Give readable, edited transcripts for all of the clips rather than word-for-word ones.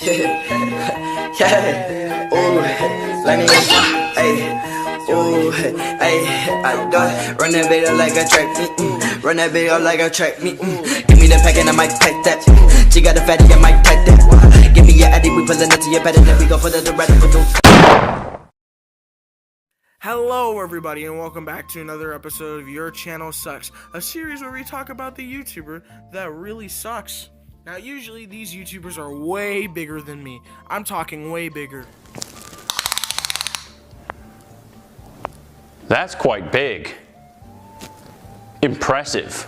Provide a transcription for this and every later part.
Yeah, ooh, like me, ayy, ooh, ayy, I do it. Run that video like a track, run that video like a track, Give me the pack and I might take that. She got a fatty, I might take that. Give me your addy, we pullin' up to your bed and then we go for the radical. Hello everybody and welcome back to another episode of Your Channel Sucks, a series where we talk about the YouTuber that really sucks. Now usually these YouTubers are way bigger than me. I'm talking way bigger. That's quite big. Impressive.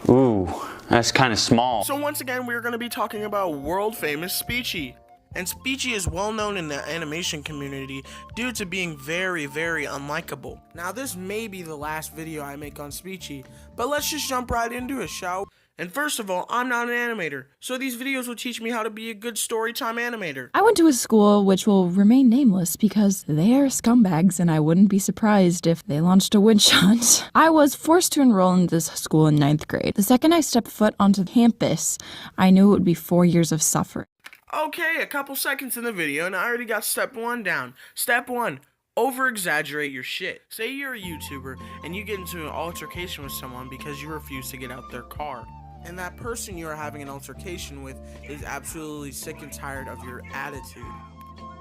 Ooh, that's kind of small. So once again we're going to be talking about world famous Spechie. And Spechie is well known in the animation community due to being very, very unlikable. Now this may be the last video I make on Spechie, but let's just jump right into it, shall we? And first of all, I'm not an animator, so these videos will teach me how to be a good storytime animator. I went to a school which will remain nameless because they are scumbags and I wouldn't be surprised if they launched a witch hunt. I was forced to enroll in this school in 9th grade. The second I stepped foot onto campus, I knew it would be 4 years of suffering. Okay, a couple seconds in the video and I already got step 1 down. Step 1, over-exaggerate your shit. Say you're a YouTuber and you get into an altercation with someone because you refuse to get out their car. And that person you are having an altercation with is absolutely sick and tired of your attitude.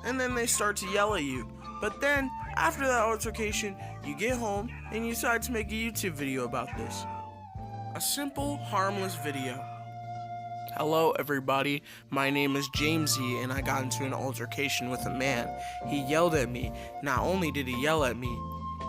And then they start to yell at you. But then, after that altercation, you get home and you decide to make a YouTube video about this. A simple, harmless video. Hello everybody, my name is Jamesy and I got into an altercation with a man. He yelled at me. Not only did he yell at me,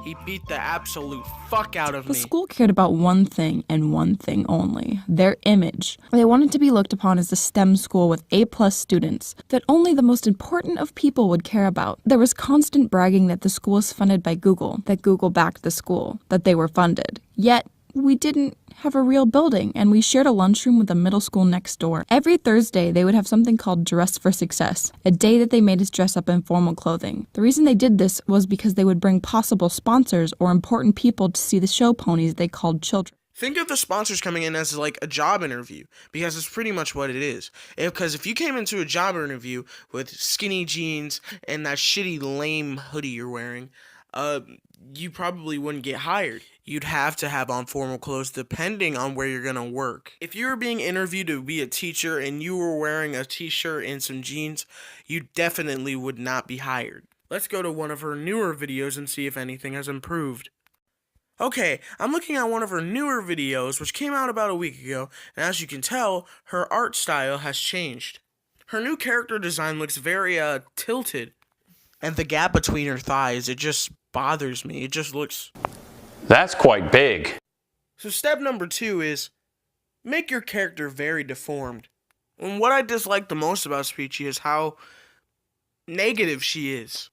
he beat the absolute fuck out of me. The school cared about one thing and one thing only, their image. They wanted to be looked upon as a STEM school with A+ students that only the most important of people would care about. There was constant bragging that the school was funded by Google, that Google backed the school, that they were funded. Yet, we didn't have a real building, and we shared a lunchroom with a middle school next door. Every Thursday, they would have something called Dress for Success, a day that they made us dress up in formal clothing. The reason they did this was because they would bring possible sponsors or important people to see the show ponies they called children. Think of the sponsors coming in as like a job interview, because it's pretty much what it is. Because if you came into a job interview with skinny jeans and that shitty lame hoodie you're wearing, you probably wouldn't get hired. You'd have to have on formal clothes depending on where you're gonna work. If you were being interviewed to be a teacher and you were wearing a t-shirt and some jeans, you definitely would not be hired. Let's go to one of her newer videos and see if anything has improved. Okay, I'm looking at one of her newer videos which came out about a week ago, and as you can tell, her art style has changed. Her new character design looks very tilted. And the gap between her thighs, it just bothers me. It just looks... That's quite big. So step number 2 is make your character very deformed. And what I dislike the most about Spechie is how negative she is.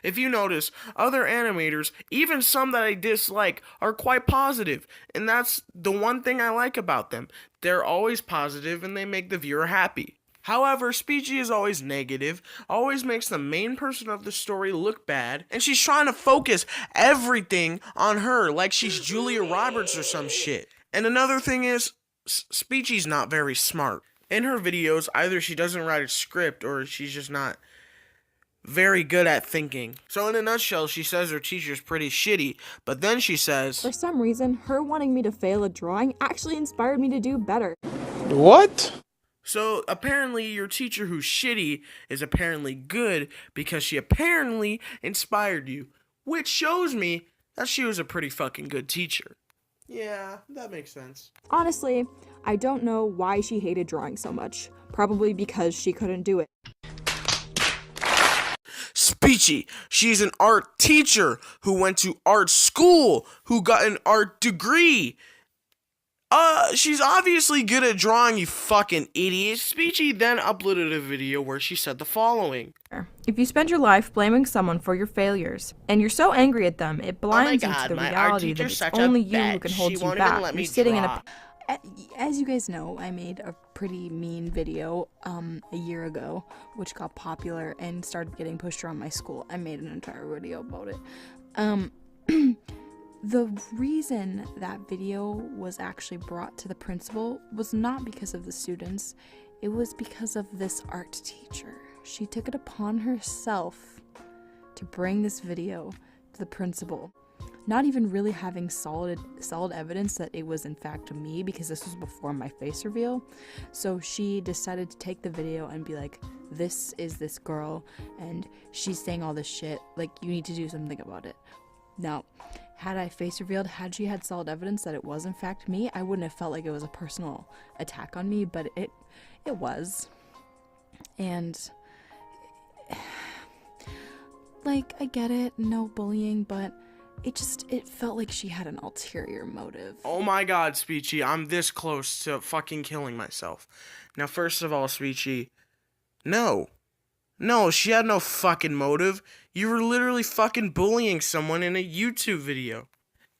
If you notice, other animators, even some that I dislike, are quite positive. And that's the one thing I like about them. They're always positive and they make the viewer happy. However, Spechie is always negative, always makes the main person of the story look bad, and she's trying to focus everything on her like she's Julia Roberts or some shit. And another thing is, Spechie's not very smart. In her videos, either she doesn't write a script or she's just not very good at thinking. So in a nutshell, she says her teacher's pretty shitty, but then she says, for some reason, her wanting me to fail a drawing actually inspired me to do better. What? So apparently your teacher who's shitty is apparently good because she apparently inspired you, which shows me that she was a pretty fucking good teacher. Yeah, that makes sense. Honestly, I don't know why she hated drawing so much. Probably because she couldn't do it. Spechie, she's an art teacher who went to art school, who got an art degree. She's obviously good at drawing, you fucking idiot. Spechie then uploaded a video where she said the following. If you spend your life blaming someone for your failures, and you're so angry at them, it blinds you to the reality that it's only you who can hold you back. You're sitting in a... As you guys know, I made a pretty mean video a year ago, which got popular and started getting pushed around my school. I made an entire video about it. The reason that video was actually brought to the principal was not because of the students, it was because of this art teacher. She took it upon herself to bring this video to the principal, not even really having solid evidence that it was in fact me, because this was before my face reveal. So she decided to take the video and be like, this is this girl and she's saying all this shit, like, you need to do something about it. Now, had I face revealed, had she had solid evidence that it was in fact me, I wouldn't have felt like it was a personal attack on me, but it was. And like, I get it, no bullying, but it felt like she had an ulterior motive. Oh my god, Spechie, I'm this close to fucking killing myself. Now, first of all, Spechie, no, she had no fucking motive. You were literally fucking bullying someone in a YouTube video.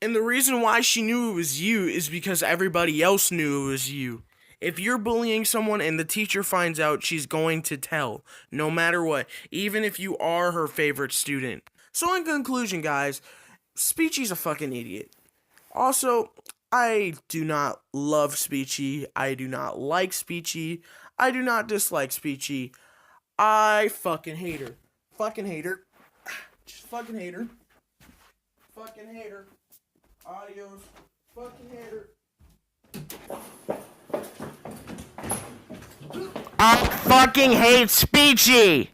And the reason why she knew it was you is because everybody else knew it was you. If you're bullying someone and the teacher finds out, she's going to tell, no matter what, even if you are her favorite student. So in conclusion, guys, Spechie's a fucking idiot. Also, I do not love Spechie. I do not like Spechie. I do not dislike Spechie. I fucking hate her. Fucking hate her. Just fucking hate her. Fucking hate her. Adios. Fucking hate her. I fucking hate Spechie!